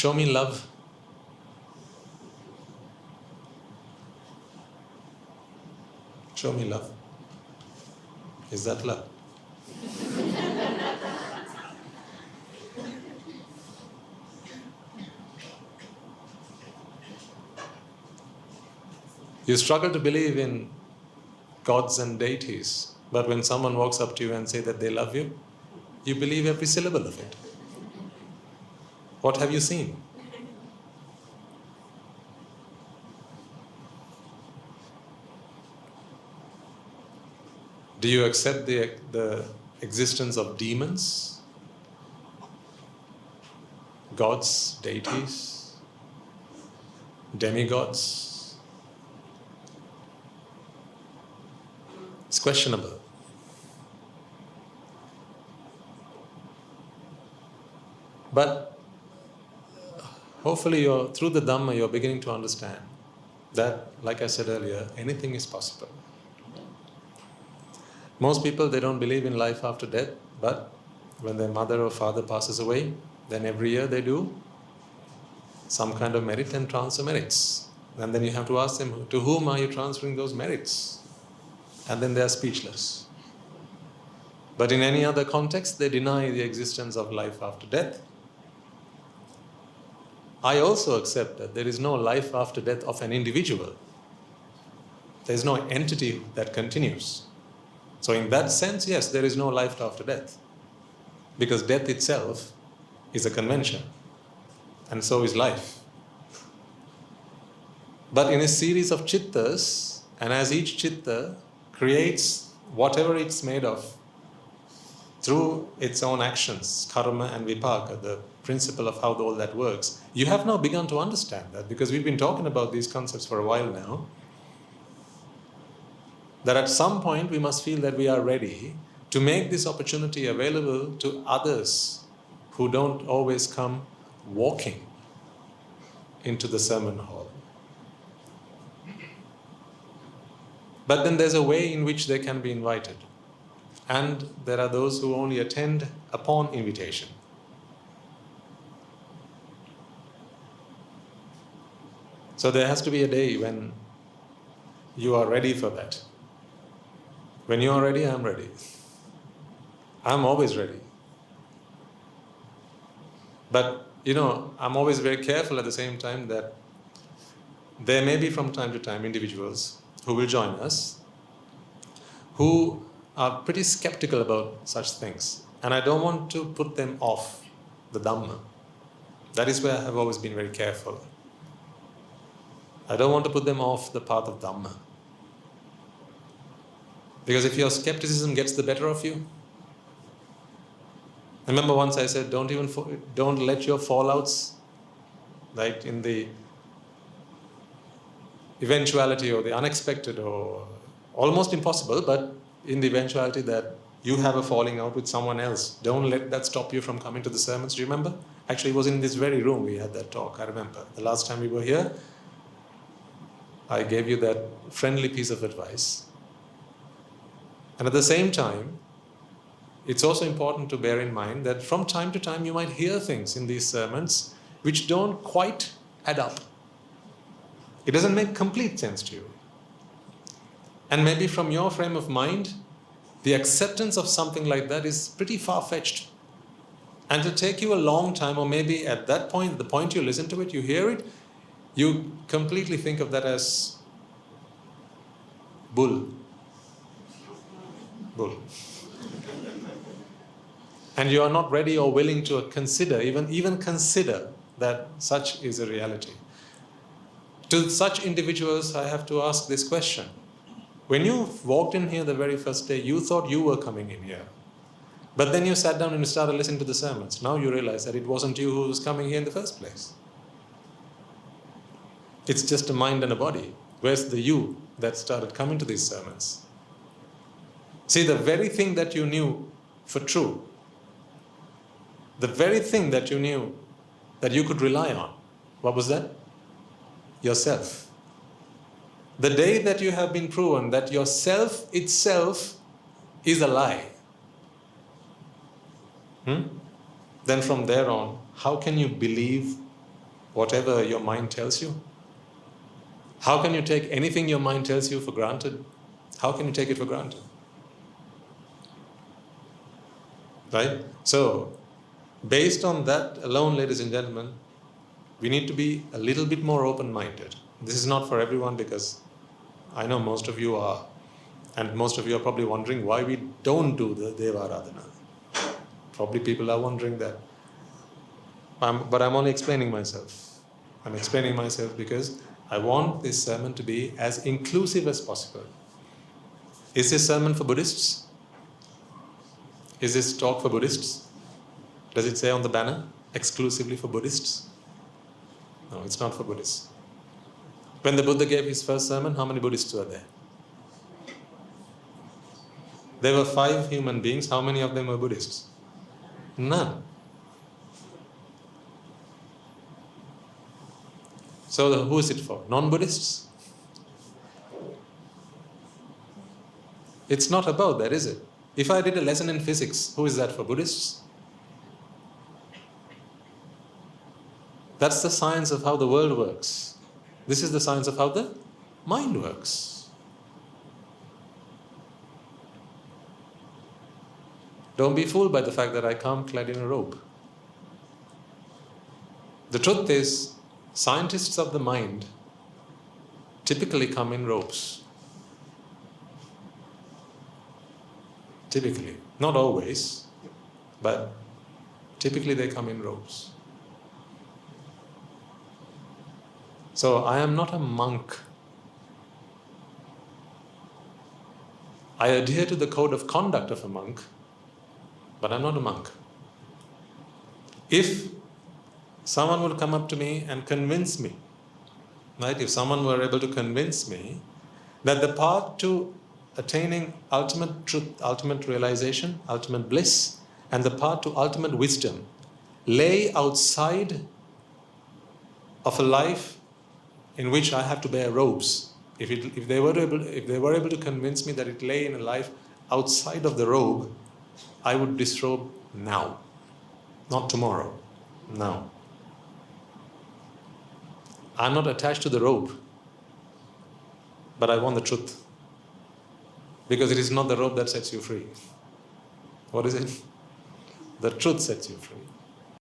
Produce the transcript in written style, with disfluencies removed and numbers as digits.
Show me love. Show me love. Is that love? You struggle to believe in gods and deities, but when someone walks up to you and says that they love you, you believe every syllable of it. What have you seen? Do you accept the existence of demons, gods, deities, demigods? It's questionable. But hopefully through the Dhamma you're beginning to understand that, like I said earlier, anything is possible. Most people, they don't believe in life after death, but when their mother or father passes away, then every year they do some kind of merit and transfer merits. And then you have to ask them, to whom are you transferring those merits? And then they are speechless. But in any other context, they deny the existence of life after death. I also accept that there is no life after death of an individual. There is no entity that continues. So in that sense, yes, there is no life after death. Because death itself is a convention. And so is life. But in a series of chittas, and as each chitta creates whatever it's made of through its own actions, karma and vipaka, the principle of how all that works, you have now begun to understand that, because we've been talking about these concepts for a while now, that at some point we must feel that we are ready to make this opportunity available to others who don't always come walking into the sermon hall. But then there's a way in which they can be invited. And there are those who only attend upon invitation. So there has to be a day when you are ready for that. When you are ready, I'm ready. I'm always ready. But, I'm always very careful at the same time that there may be from time to time individuals who will join us who are pretty skeptical about such things. And I don't want to put them off the Dhamma. That is where I have always been very careful. I don't want to put them off the path of Dhamma. Because if your skepticism gets the better of you, I remember once I said, don't let your fallouts, right, in the eventuality or the unexpected or almost impossible, but in the eventuality that you have a falling out with someone else, don't let that stop you from coming to the sermons. Do you remember? Actually, it was in this very room we had that talk, I remember. The last time we were here, I gave you that friendly piece of advice. And at the same time, it's also important to bear in mind that from time to time you might hear things in these sermons which don't quite add up. It doesn't make complete sense to you. And maybe from your frame of mind, the acceptance of something like that is pretty far-fetched. And to take you a long time, or maybe at that point, the point you listen to it, you hear it, you completely think of that as bull. And you are not ready or willing to consider, even consider that such is a reality. To such individuals, I have to ask this question. When you walked in here the very first day, you thought you were coming in here. But then you sat down and you started listening to the sermons. Now you realize that it wasn't you who was coming here in the first place. It's just a mind and a body. Where's the you that started coming to these sermons? See, the very thing that you knew for true, the very thing that you knew that you could rely on, what was that? Yourself. The day that you have been proven that yourself itself is a lie, then from there on, how can you believe whatever your mind tells you? How can you take anything your mind tells you for granted? How can you take it for granted? Right? So, based on that alone, ladies and gentlemen, we need to be a little bit more open-minded. This is not for everyone, because I know most of you are, and most of you are probably wondering why we don't do the Devaradhana. Probably people are wondering that. But I'm only explaining myself. I'm explaining myself because I want this sermon to be as inclusive as possible. Is this sermon for Buddhists? Is this talk for Buddhists? Does it say on the banner, exclusively for Buddhists? No, it's not for Buddhists. When the Buddha gave his first sermon, how many Buddhists were there? There were 5 human beings. How many of them were Buddhists? None. So who is it for? Non-Buddhists? It's not about that, is it? If I did a lesson in physics, who is that for? Buddhists? That's the science of how the world works. This is the science of how the mind works. Don't be fooled by the fact that I come clad in a robe. The truth is, scientists of the mind typically come in robes. Typically. Not always, but typically they come in robes. So I am not a monk. I adhere to the code of conduct of a monk, but I'm not a monk. If someone will come up to me and convince me, right? If someone were able to convince me that the path to attaining ultimate truth, ultimate realization, ultimate bliss, and the path to ultimate wisdom lay outside of a life in which I have to wear robes. If they were able to convince me that it lay in a life outside of the robe, I would disrobe now, not tomorrow, now. I'm not attached to the robe, but I want the truth. Because it is not the robe that sets you free. What is it? The truth sets you free.